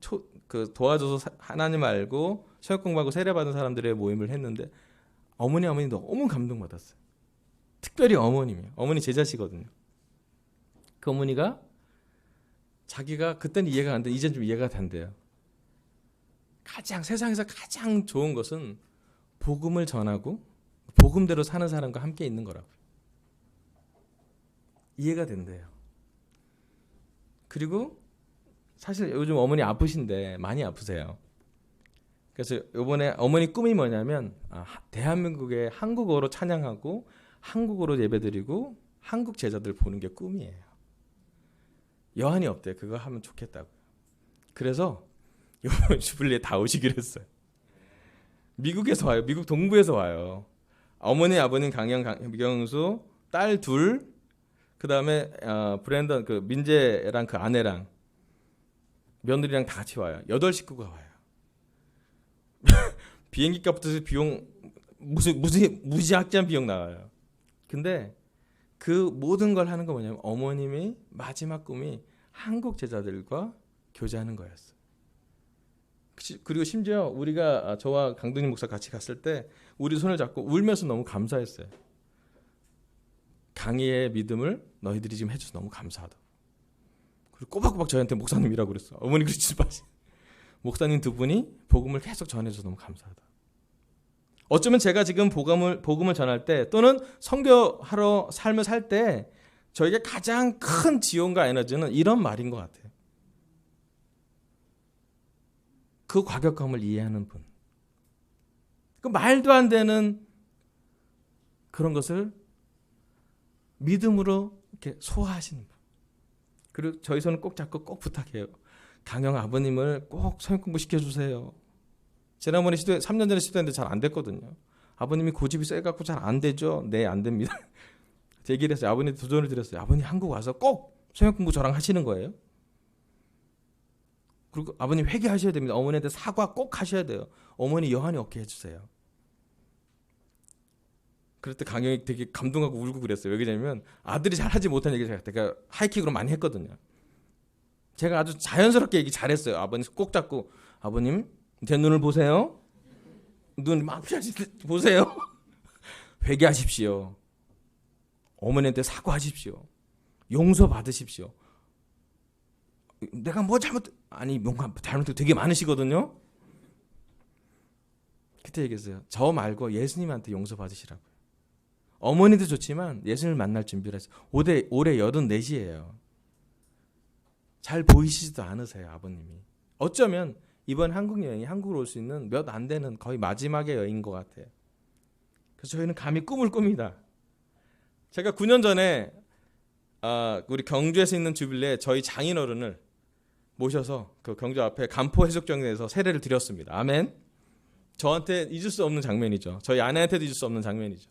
도와줘서 하나님 알고 신학 공부하고 세례받은 사람들의 모임을 했는데 어머니 너무 감동받았어요. 특별히 어머님이요. 어머니 제자시거든요. 그 어머니가 자기가 그때는 이해가 안 돼. 이젠 좀 이해가 된대요. 세상에서 가장 좋은 것은 복음을 전하고 복음대로 사는 사람과 함께 있는 거라고요. 이해가 된대요. 그리고 사실 요즘 어머니 아프신데 많이 아프세요. 그래서 이번에 어머니 꿈이 뭐냐면 대한민국에 한국어로 찬양하고 한국어로 예배드리고 한국 제자들 보는 게 꿈이에요. 여한이 없대요. 그거 하면 좋겠다고요. 그래서 이번 주빌리에 다 오시기로 했어요. 미국에서 와요. 미국 동부에서 와요. 어머니, 아버님 강영수, 딸 둘, 그 다음에 브랜던 그 민재랑 그 아내랑 며느리랑 다 같이 와요. 8식구가 와요. 비행기 값부터 비용 무지막지한 비용 나와요. 근데 그 모든 걸 하는 거 뭐냐면 어머님이 마지막 꿈이 한국 제자들과 교제하는 거였어요. 그리고 심지어 우리가 저와 강동진 목사 같이 갔을 때 우리 손을 잡고 울면서 너무 감사했어요. 강희의 믿음을 너희들이 지금 해줘서 너무 감사하다. 그리고 꼬박꼬박 저희한테 목사님이라고 그랬어. 어머니 그러지 마세요. 목사님 두 분이 복음을 계속 전해줘서 너무 감사하다. 어쩌면 제가 지금 복음을 전할 때 또는 선교하러 삶을 살 때 저에게 가장 큰 지원과 에너지는 이런 말인 것 같아요. 그 과격함을 이해하는 분. 그 말도 안 되는 그런 것을 믿음으로 이렇게 소화하시는 분. 그리고 저희 손을 꼭 잡고 꼭 부탁해요. 강영 아버님을 꼭 성경 공부 시켜주세요. 지난번에 3년 전에 시도했는데 잘 안 됐거든요. 아버님이 고집이 세갖고 잘 안 되죠? 네, 안 됩니다. 얘기를 했어요. 아버님 도전을 드렸어요. 아버님 한국 와서 꼭 성경 공부 저랑 하시는 거예요. 그리고 아버님 회개하셔야 됩니다. 어머니한테 사과 꼭 하셔야 돼요. 어머니 여한이 없게 해주세요. 그럴 때 강영이 되게 감동하고 울고 그랬어요. 왜 그러냐면 아들이 잘하지 못한 얘기를 제가 하이킥으로 많이 했거든요. 제가 아주 자연스럽게 얘기 잘했어요. 아버님 꼭 잡고 아버님 제 눈을 보세요. 눈 막 보세요. 회개하십시오. 어머니한테 사과하십시오. 용서 받으십시오. 내가 뭐 뭔가 잘못된 되게 많으시거든요. 그때 얘기했어요. 저 말고 예수님한테 용서 받으시라고요. 어머니도 좋지만 예수님을 만날 준비를 했어요. 올해 84이에요. 잘 보이시지도 않으세요, 아버님이. 어쩌면 이번 한국 여행이 한국으로 올 수 있는 몇 안 되는 거의 마지막의 여행인 것 같아요. 그래서 저희는 감히 꿈을 꿉니다. 제가 9년 전에 우리 경주에서 있는 주빌레에 저희 장인어른을 모셔서 그 경주 앞에 간포 해수욕장에서 세례를 드렸습니다. 아멘. 저한테 잊을 수 없는 장면이죠. 저희 아내한테도 잊을 수 없는 장면이죠.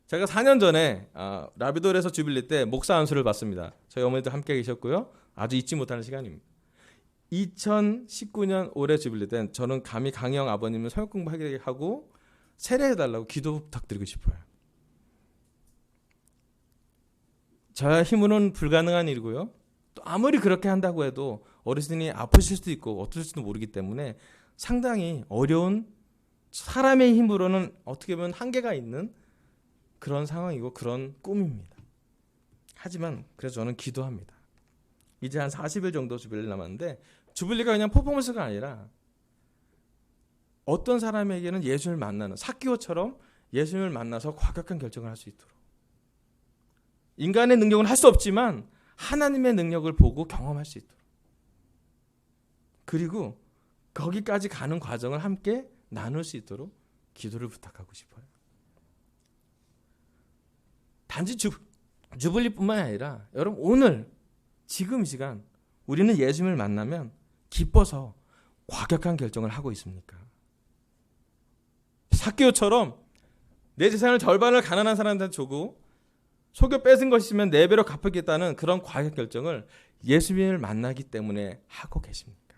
제가 4년 전에 라비돌에서 주빌레 때 목사 안수를 받습니다. 저희 어머니도 함께 계셨고요. 아주 잊지 못하는 시간입니다. 2019년 올해 주빌레 때 저는 감히 강영 아버님을 성역 공부하게 하고 세례해달라고 기도 부탁드리고 싶어요. 저의 힘으로는 불가능한 일이고요. 또 아무리 그렇게 한다고 해도 어르신이 아프실 수도 있고 어떨지도 모르기 때문에 상당히 어려운, 사람의 힘으로는 어떻게 보면 한계가 있는 그런 상황이고 그런 꿈입니다. 하지만 그래서 저는 기도합니다. 이제 한 40일 정도 주빌리 남았는데 주빌리가 그냥 퍼포먼스가 아니라 어떤 사람에게는 예수님을 만나는 삭개오처럼 예수님을 만나서 과격한 결정을 할 수 있도록, 인간의 능력은 할 수 없지만 하나님의 능력을 보고 경험할 수 있도록, 그리고 거기까지 가는 과정을 함께 나눌 수 있도록 기도를 부탁하고 싶어요. 단지 주빌리뿐만 아니라 여러분 오늘 지금 이 시간 우리는 예수님을 만나면 기뻐서 과격한 결정을 하고 있습니까? 삭개오처럼 내 재산을 절반을 가난한 사람한테 주고 속여 뺏은 것이면 4배로 갚겠다는 그런 과격 결정을 예수님을 만나기 때문에 하고 계십니까?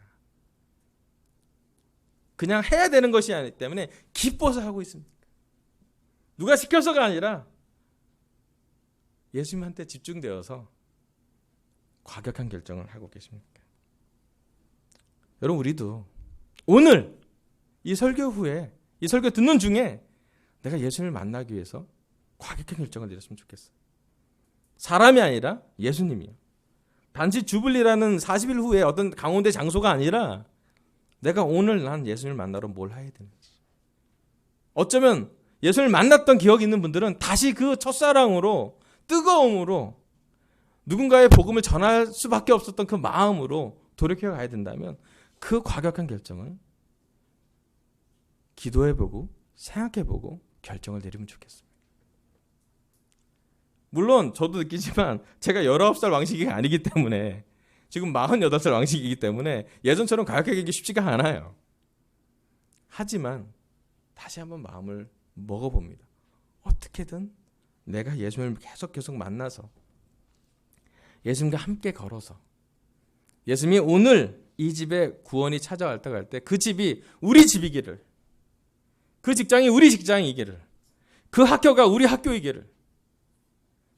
그냥 해야 되는 것이 아니기 때문에 기뻐서 하고 있습니까? 누가 시켜서가 아니라 예수님한테 집중되어서 과격한 결정을 하고 계십니까? 여러분 우리도 오늘 이 설교 후에 이 설교 듣는 중에 내가 예수님을 만나기 위해서 과격한 결정을 내렸으면 좋겠어요. 사람이 아니라 예수님이요. 단지 주빌리라는 40일 후에 어떤 강원대 장소가 아니라 내가 오늘 난 예수님을 만나러 뭘 해야 되는지. 어쩌면 예수님을 만났던 기억이 있는 분들은 다시 그 첫사랑으로, 뜨거움으로, 누군가의 복음을 전할 수밖에 없었던 그 마음으로 돌이켜 가야 된다면 그 과격한 결정을 기도해보고 생각해보고 결정을 내리면 좋겠습니다. 물론 저도 느끼지만 제가 19살 왕식이가 아니기 때문에, 지금 48살 왕식이기 때문에 예전처럼 과격하게 하기 쉽지가 않아요. 하지만 다시 한번 마음을 먹어봅니다. 어떻게든 내가 예수님을 계속 만나서 예수님과 함께 걸어서 예수님이 오늘 이 집에 구원이 찾아왔다고 할 때 그 집이 우리 집이기를, 그 직장이 우리 직장이기를, 그 학교가 우리 학교이기를,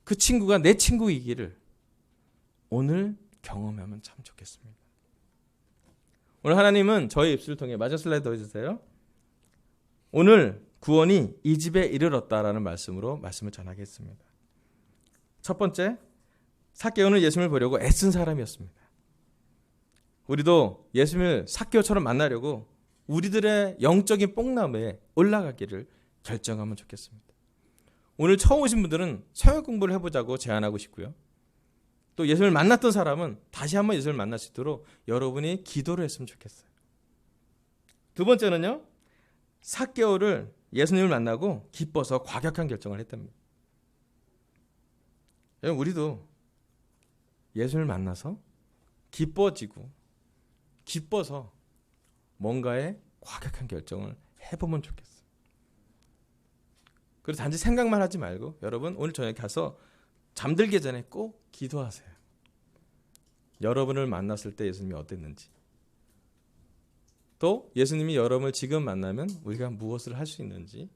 그 친구가 내 친구이기를 오늘 경험하면 참 좋겠습니다. 오늘 하나님은 저희 입술을 통해, 마지막 슬라이드 해주세요. 오늘 구원이 이 집에 이르렀다라는 말씀으로 말씀을 전하겠습니다. 첫 번째, 삭개오는 예수님을 보려고 애쓴 사람이었습니다. 우리도 예수님을 삭개오처럼 만나려고 우리들의 영적인 뽕나무에 올라가기를 결정하면 좋겠습니다. 오늘 처음 오신 분들은 성역 공부를 해보자고 제안하고 싶고요. 또 예수님을 만났던 사람은 다시 한번 예수님을 만날 수 있도록 여러분이 기도를 했으면 좋겠어요. 두 번째는요, 삭개오를 예수님을 만나고 기뻐서 과격한 결정을 했답니다. 우리도 예수님을 만나서 기뻐지고 기뻐서 뭔가의 과격한 결정을 해보면 좋겠어요. 그리고 단지 생각만 하지 말고 여러분 오늘 저녁에 가서 잠들기 전에 꼭 기도하세요. 여러분을 만났을 때 예수님이 어땠는지, 또 예수님이 여러분을 지금 만나면 우리가 무엇을 할 수 있는지,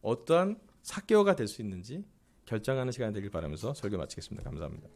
어떠한 삭개오가 될 수 있는지 결정하는 시간이 되길 바라면서 설교 마치겠습니다. 감사합니다.